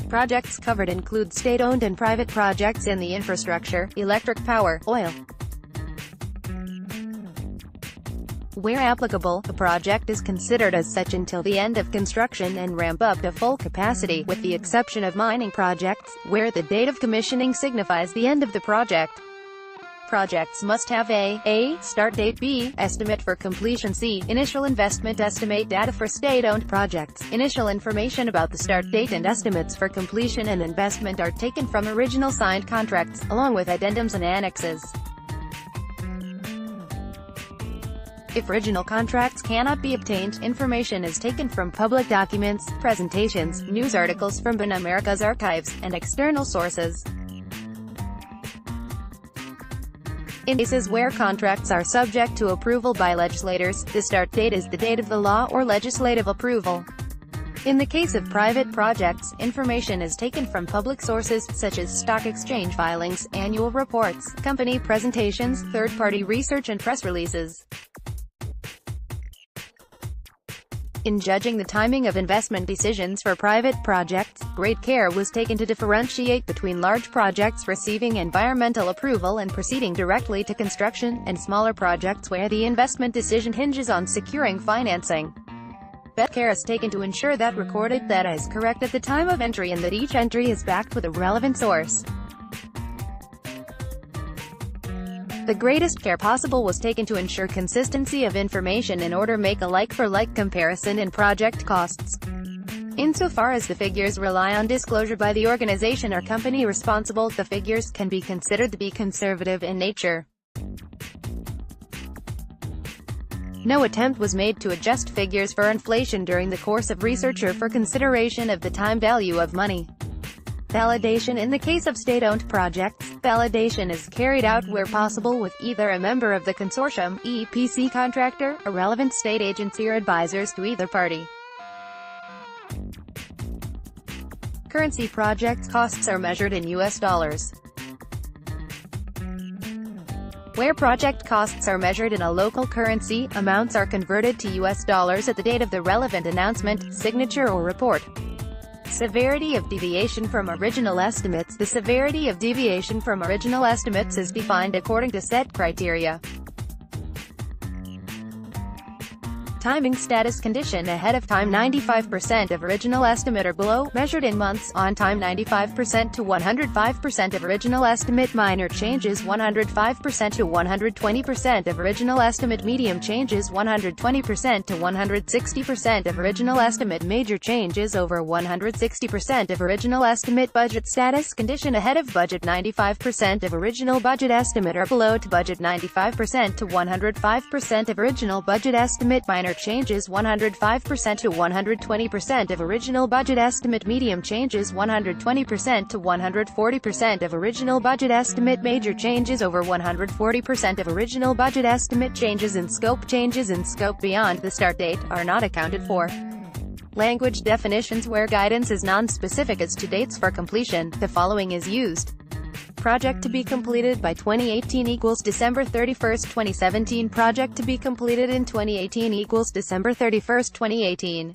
Projects covered include state-owned and private projects in the infrastructure, electric power, oil. Where applicable, a project is considered as such until the end of construction and ramp up to full capacity, with the exception of mining projects, where the date of commissioning signifies the end of the project. Projects must have a start date, b estimate for completion, c initial investment estimate. Data for state-owned projects. Initial information about the start date and estimates for completion and investment are taken from original signed contracts, along with addendums and annexes. If original contracts cannot be obtained, information is taken from public documents, presentations, news articles from BAN America's archives, and external sources. In cases where contracts are subject to approval by legislators, the start date is the date of the law or legislative approval. In the case of private projects, information is taken from public sources, such as stock exchange filings, annual reports, company presentations, third-party research and press releases. In judging the timing of investment decisions for private projects, great care was taken to differentiate between large projects receiving environmental approval and proceeding directly to construction, and smaller projects where the investment decision hinges on securing financing. Better care is taken to ensure that recorded data is correct at the time of entry and that each entry is backed with a relevant source. The greatest care possible was taken to ensure consistency of information in order to make a like-for-like comparison in project costs. Insofar as the figures rely on disclosure by the organization or company responsible, the figures can be considered to be conservative in nature. No attempt was made to adjust figures for inflation during the course of research or for consideration of the time value of money. Validation. In the case of state-owned projects, validation is carried out where possible with either a member of the consortium, EPC contractor, a relevant state agency or advisors to either party. Currency. Project costs are measured in US dollars. Where project costs are measured in a local currency, amounts are converted to US dollars at the date of the relevant announcement, signature or report. Severity of deviation from original estimates. The severity of deviation from original estimates is defined according to set criteria. Timing. Status condition. Ahead of time 95% of original estimate or below, measured in months. On time 95% to 105% of original estimate. Minor changes 105% to 120% of original estimate. Medium changes 120% to 160% of original estimate. Major changes over 160% of original estimate. Budget status condition. Ahead of budget 95% of original budget estimate or below to budget 95% to 105% of original budget estimate. Minor changes 105% to 120% of original budget estimate. Medium changes 120% to 140% of original budget estimate. Major changes over 140% of original budget estimate. Changes in scope beyond the start date are not accounted for. Language definitions. Where guidance is non-specific as to dates for completion, the following is used. Project to be completed by 2018 equals December 31st, 2017. Project to be completed in 2018 equals December 31st, 2018.